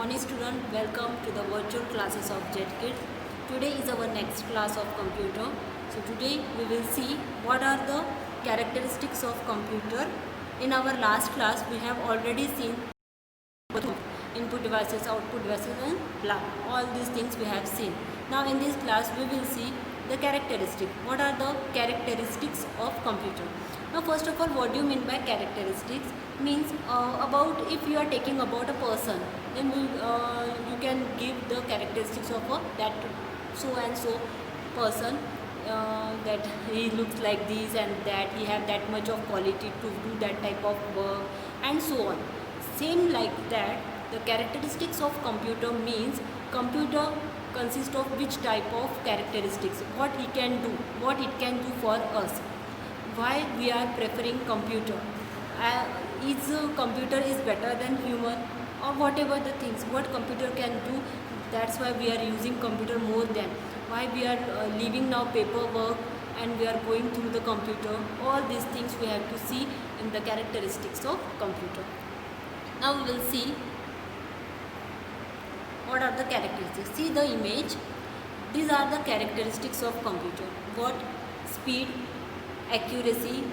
morning student, welcome to the virtual classes of JetKit. Today is our next class of computer. So today we will see what are the characteristics of computer. In our last class we have already seen input devices, output devices and blah. All these things we have seen. Now in this class we will see the characteristic. What are the characteristics of computer? Now first of all, what do you mean by characteristics? Means about if you are taking about a person, then you can give the characteristics of that so and so person, that he looks like this and that, he have that much of quality to do that type of work and so on. Same like that, the characteristics of computer means computer consists of which type of characteristics, what he can do, what it can do for us, why we are preferring computer, is computer is better than human, or whatever the things what computer can do. That's why we are using computer more than why we are leaving now paperwork and we are going through the computer. All these things we have to see in the characteristics of computer. Now we will see what are the characteristics. See the image. These are the characteristics of computer. What? Speed, accuracy,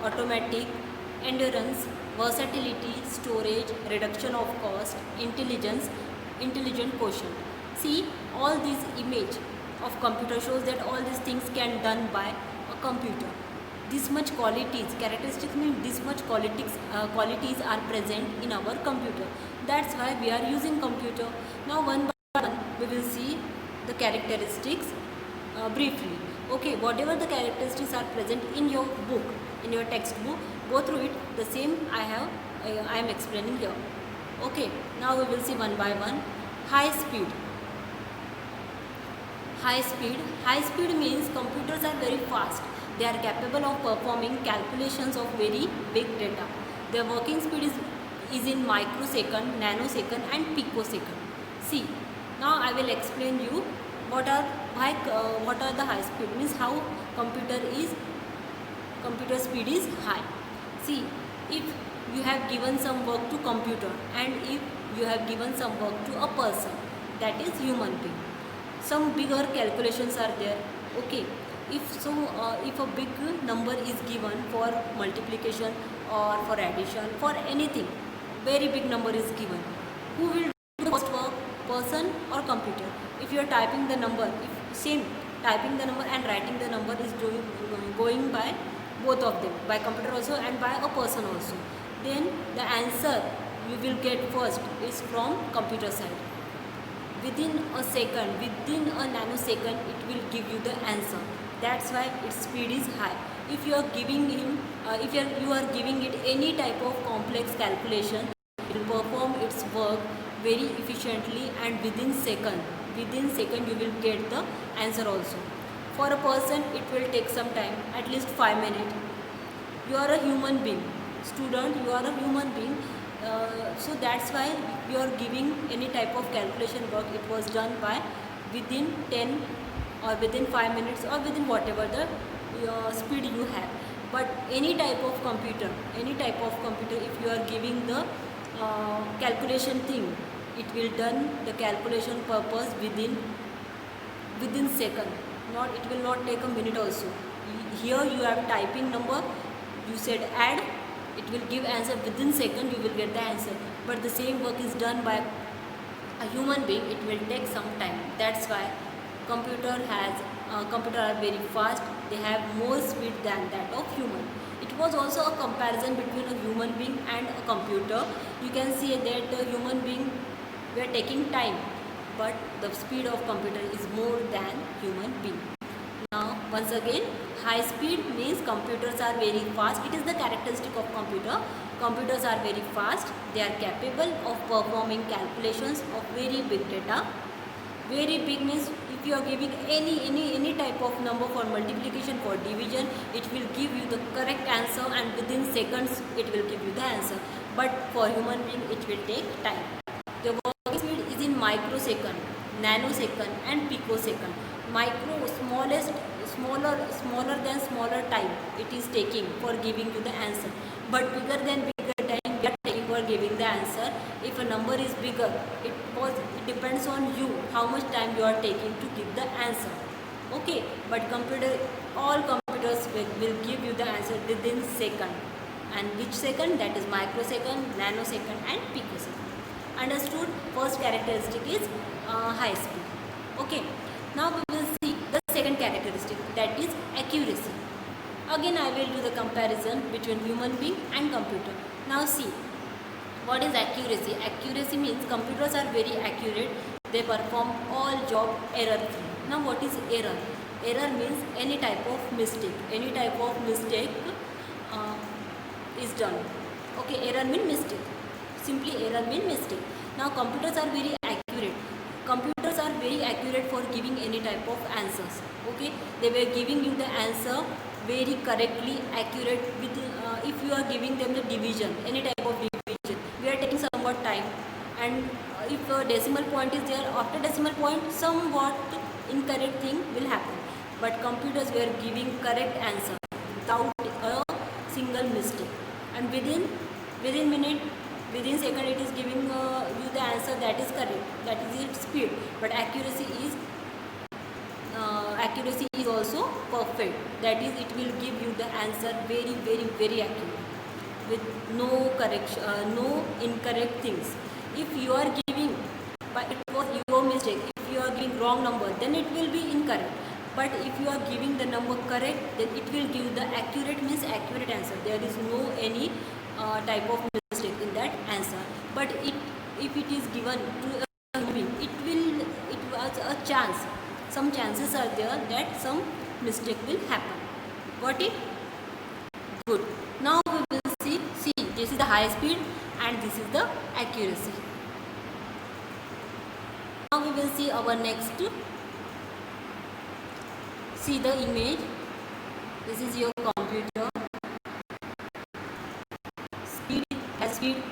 automatic, endurance, versatility, storage, reduction of cost, intelligence, intelligent quotient. See, all these image of computer shows that all these things can done by a computer. This much qualities, characteristics mean this much qualities are present in our computer. That's why we are using computer. Now one by one we will see the characteristics briefly. Okay, whatever the characteristics are present in your book, in your textbook, go through it. The same I am explaining here. Okay, now we will see one by one. High speed. High speed. High speed means computers are very fast. They are capable of performing calculations of very big data. Their working speed is in microsecond, nanosecond and picosecond. See, now I will explain you what are the high speed means, how computer speed is high. See, if you have given some work to computer and if you have given some work to a person, that is human being, some bigger calculations are there. Okay, if a big number is given for multiplication or for addition, for anything, very big number is given, who will do the first work, person or computer? If you are typing the number, if same typing the number and writing the number is going by both of them, by computer also and by a person also, then the answer you will get first is from computer side. Within a second, within a nanosecond, it will give you the answer. That's why its speed is high. If you are giving him, if you are giving it any type of complex calculation, it will perform its work very efficiently and within second you will get the answer also. For a person it will take some time, at least 5 minutes. You are a human being, student, you are a human being, so that's why you are giving any type of calculation work, it was done by within 10 or within 5 minutes or within whatever the speed you have. But any type of computer, if you are giving the calculation thing, it will done the calculation purpose within second. It will not take a minute also. Here you have typing number, you said add, it will give answer within second, you will get the answer. But the same work is done by a human being, it will take some time. That's why computer are very fast, they have more speed than that of human. It was also a comparison between a human being and a computer. You can see that the human being, we are taking time, but the speed of computer is more than human being. Now once again, high speed means computers are very fast. It is the characteristic of computer. Computers are very fast, they are capable of performing calculations of very big data. Very big means if you are giving any type of number for multiplication, for division, it will give you the correct answer and within seconds it will give you the answer. But for human being it will take time. The working speed is in microsecond, nanosecond and picosecond. Micro, smaller than smaller time it is taking for giving you the answer, but bigger than bigger time we are taking for giving the answer. If a number is bigger, it depends on you how much time you are taking to give the answer. Okay, but all computers will give you the answer within second. And which second? That is microsecond, nanosecond and picosecond. Understood? First characteristic is high speed. Okay, now we will see the second characteristic, that is accuracy. Again I will do the comparison between human being and computer. Now see, what is accuracy? Accuracy means computers are very accurate. They perform all job error free. Now what is error? Error means any type of mistake. Any type of mistake is done. Okay, error means mistake. Simply error means mistake. Now computers are very accurate. Computers are very accurate for giving any type of answers. Okay, they were giving you the answer very correctly, accurate. With if you are giving them the division, any type of division, we are taking somewhat time. And if a decimal point is there, after decimal point, somewhat incorrect thing will happen. But computers were giving correct answer without a single mistake. And within minute, within second, it is giving you the answer that is correct. That is its speed. But accuracy is also perfect. That is, it will give you the answer very, very, very accurate, with no correction, no incorrect things. If you are giving, but it was your mistake, if you are giving wrong number, then it will be incorrect. But if you are giving the number correct, then it will give the accurate, means accurate answer. There is no any type of mistake in that answer. But if it is given to a human being, it was a chance. Some chances are there that some mistake will happen. Got it? Good. Now we will see, this is the high speed and this is the accuracy. Now we will see our next. See the image. This is your computer. Speed,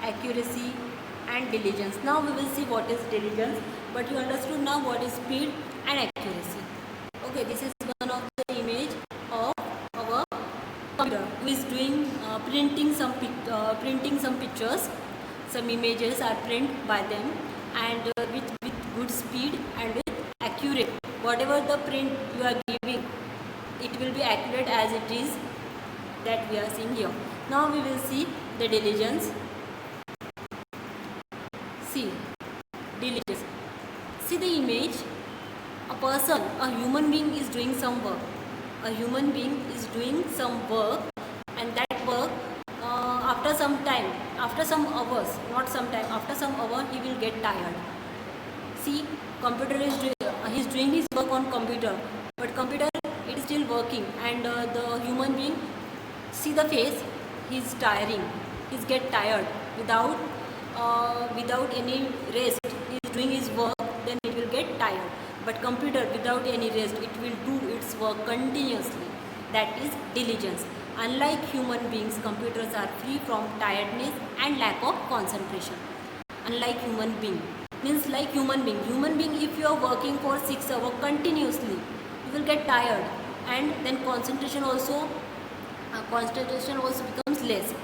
accuracy and diligence. Now we will see what is diligence, but you understood now what is speed and accuracy. Okay, this is one of the image of our computer who is doing printing some pictures. Some images are printed by them, and with good speed and with accurate. Whatever the print you are giving, it will be accurate as it is, that we are seeing here. Now we will see the diligence. See, diligence. See the image. A person, a human being is doing some work. A human being is doing some work, and that work, after some time, after some hours, not some time, after some hour, he will get tired. See, computer is he's doing his work on computer, but computer, it is still working, and the human being, see the face, he's tiring, he's get tired without any rest. He's doing his work, then it will get tired. But computer, without any rest, it will do its work continuously. That is diligence. Unlike human beings, computers are free from tiredness and lack of concentration. Unlike human being, means like human being, if you are working for 6 hours continuously, you will get tired, and then concentration also becomes less.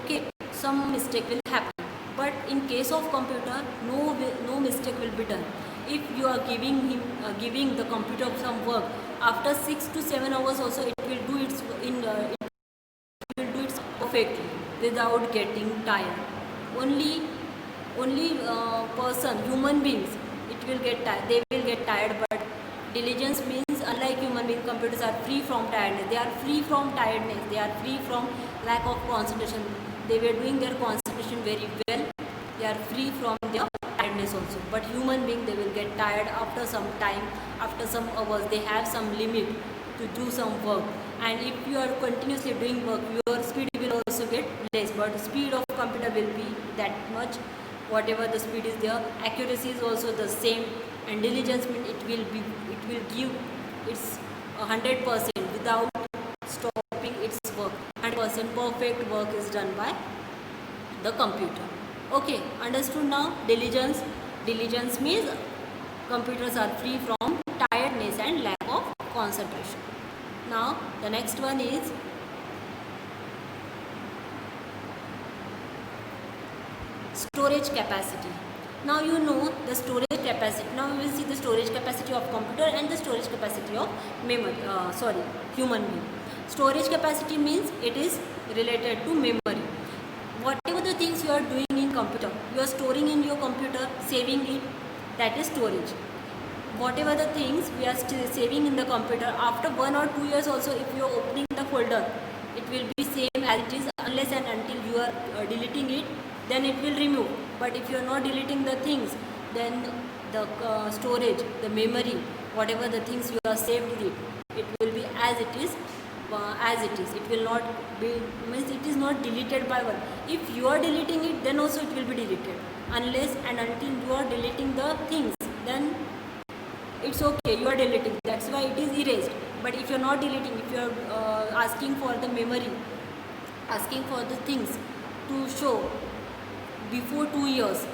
Okay, some mistake will happen. But in case of computer, no mistake will be done. If you are giving the computer some work, after 6 to 7 hours also, it will do its perfectly without getting tired. Only human beings, it will get tired. They will get tired. But diligence means, unlike human beings, computers are free from tiredness. They are free from tiredness. They are free from lack of concentration. They were doing their concentration very well. They are free from their tiredness also. But human being, they will get tired after some time, after some hours. They have some limit to do some work. And if you are continuously doing work, your speed will also get less. But speed of computer will be that much. Whatever the speed is there, accuracy is also the same. And diligence means it will give its 100% without stopping its work. 100% perfect work is done by the computer. Okay, understood now? Diligence means computers are free from tiredness and lack of concentration. Now the next one is Storage capacity. Now you know the storage capacity. Now we will see the storage capacity of computer and the storage capacity of human being. Storage capacity means it is related to memory. Whatever the things you are doing in computer, you are storing in your computer, saving it, that is storage. Whatever the things we are still saving in the computer, after 1 or 2 years also, if you are opening the folder, it will be same as it is, unless and until you are deleting it, then it will remove. But if you are not deleting the things, then the storage, the memory, whatever the things you are saved in it will be as it is. It will not be, means it is not deleted by one. If you are deleting it, then also it will be deleted. Unless and until you are deleting the things, then it's okay, you are deleting, that's why it is erased. But if you are not deleting, if you are asking for the memory, asking for the things to show before 2 years,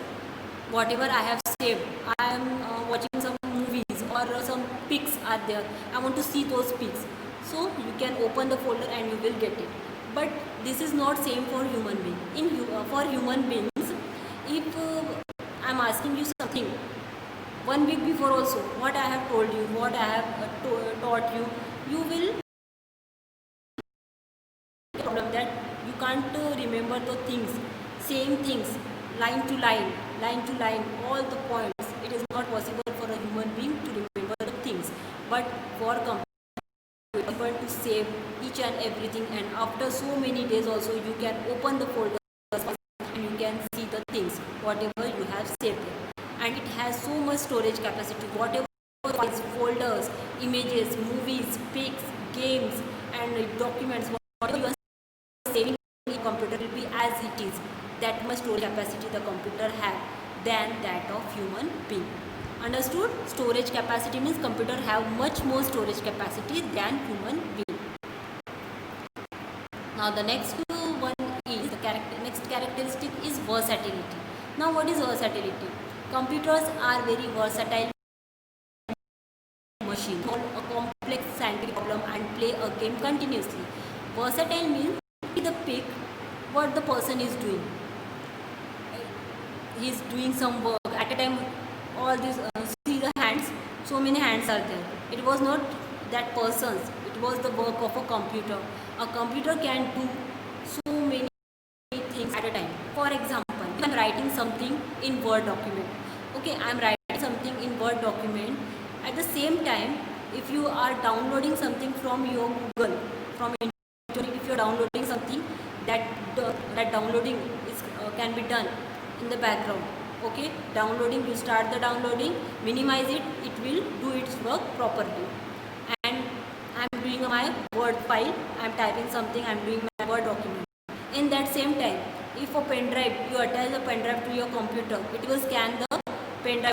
whatever I have saved, I am watching some movies or some pics are there, I want to see those pics, so you can open the folder and you will get it. But this is not same for human being. For human beings, if I am asking you something 1 week before also, what I have told you, what I have taught you, you will problem that you can't remember the things, same things, line to line, all the points. It is not possible for a human being to remember the things. But for computer, you are able to save each and everything, and after so many days also, you can open the folder and you can see the things, whatever you have saved there. And it has so much storage capacity. Whatever files, folders, images, movies, pics, games, and documents, whatever you are saving in the computer will be as it is. That much storage capacity the computer have than that of human being. Understood? Storage capacity means computer have much more storage capacity than human being. Now the next one is next characteristic is versatility. Now what is versatility? Computers are very versatile machine, solve a complex scientific problem and play a game continuously. Versatile means the pick what the person is doing. He is doing some work at a time. All these see the hands. So many hands are there. It was not that person's. It was the work of a computer. A computer can do so many things at a time. For example, if I am writing something in Word document. Okay, I am writing something in Word document. At the same time, if you are downloading something from your Google, from internet, if you are downloading something, that downloading is can be done in the background. Okay, downloading, you start the downloading, minimize it, it will do its work properly. And I am doing my Word file, I am typing something, I am doing my Word document. In that same time, if a pen drive, you attach the pen drive to your computer, it will scan the pen drive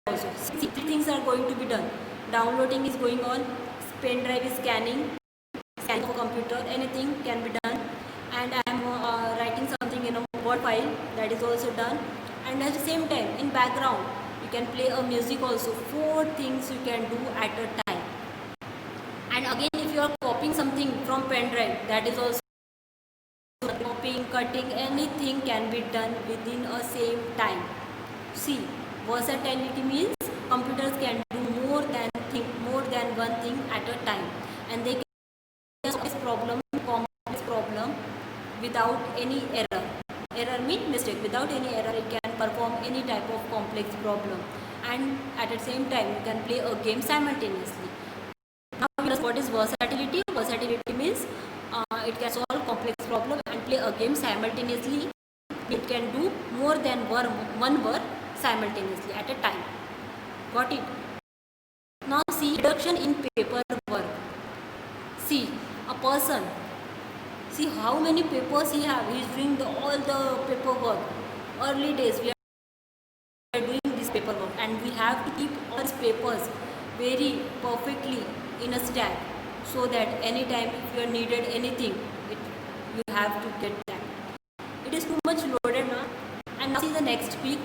also. See, three things are going to be done. Downloading is going on, pen drive is scanning for computer, anything can be done. And I am writing something in a Word file, that is also done. And at the same time, in background, you can play a music also. 4 things you can do at a time. And again, if you are copying something from pen drive, that is also copying, cutting, anything can be done within a same time. See, versatility means computers can do more than one thing at a time, and they can solve this problem, complex problem, without any error. Error means mistake. Without any error, it can perform any type of complex problem, and at the same time, you can play a game simultaneously. Now, what is versatility? Versatility means it can solve complex problem and play a game simultaneously. It can do more than one work simultaneously at a time. Got it? Now see, reduction in paper work. See, a person, see how many papers he have. He is doing all the paperwork. Early days we are doing this paperwork, and we have to keep all these papers very perfectly in a stack, so that anytime if you are needed anything, you have to get that. It is too much loaded now. And now see the next peak.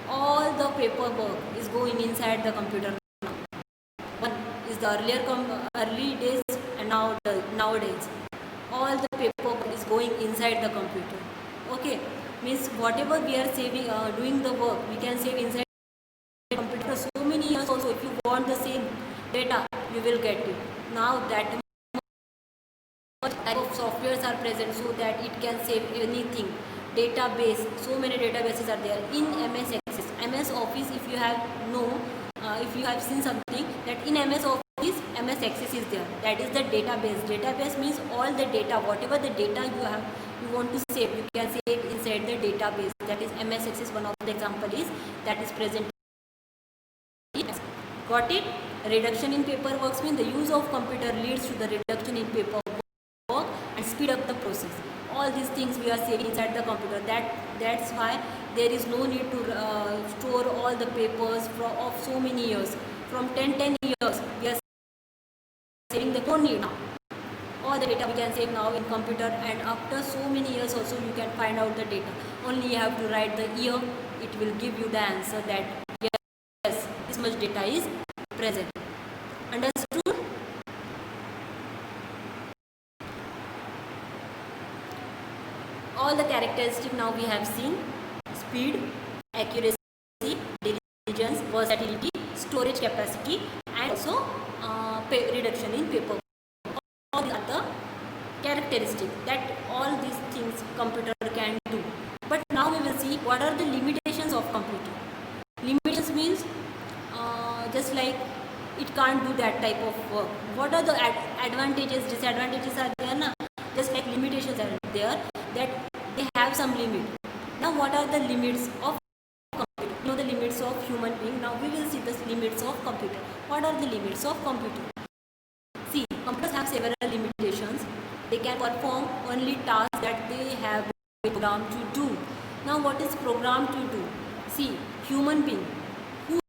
All the paperwork is going inside the computer. One is the early days, and nowadays all the paperwork is going inside the computer. Okay, means whatever we are saving, doing the work, we can save inside computer so many years also. If you want the same data, you will get it. Now that much type of softwares are present so that it can save anything. Database, so many databases are there in MS Access. MS Office, if you have if you have seen something that in MS Office, MS Access is there. That is the database. Database means all the data, whatever the data you want to save, you can save inside the database. That is MS Access. One of the example is that is present. Got it? Reduction in paperwork means the use of computer leads to the reduction in paperwork and speed up the process. All these things we are saving inside the computer. That's why there is no need to store all the papers of so many years. From 10 years we are saving the no need now. All the data we can save now in computer, and after so many years also you can find out the data. Only you have to write the year. It will give you the answer that yes, this much data is present. Understood? All the characteristics now we have seen: speed, accuracy, diligence, versatility, storage capacity, and also reduction in paper. All these are the characteristics that all these things computer can do. But now we will see what are the limitations of computer. Limitations means just like it can't do that type of work. What are the advantages, disadvantages are there na? Just like limitations are there, that they have some limit. Now what are the limits of computer? You know the limits of human being. Now we will see the limits of computer. What are the limits of computer? See, computers have several limitations. They can perform only tasks that they have been programmed to do. Now what is programmed to do? See, human being. Who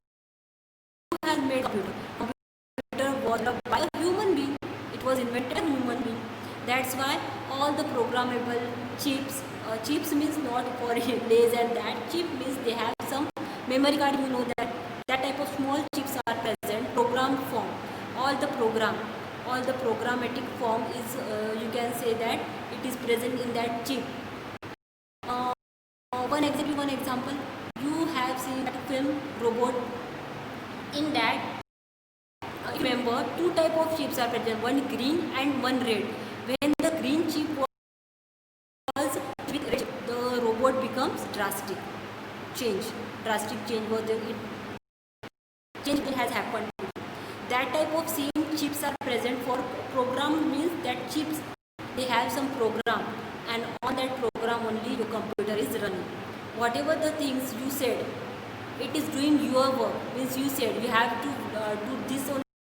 has made computer? Computer was developed by a human being. It was invented by a human being. That's why all the programmable chips, chips means not for days and that. Chip means they have some memory card, you know that type of small chips are present, programmed form. All the programmatic form is, you can say that it is present in that chip. One example, you have seen that film Robot. In that, remember, two type of chips are present, one green and one red. When the green chip was with red, the robot becomes drastic change was there. Change has happened. That type of same chips are present for program, means that chips, they have some program, and on that program only your computer is running. Whatever the things you said, it is doing your work. Means you said you have to do this only.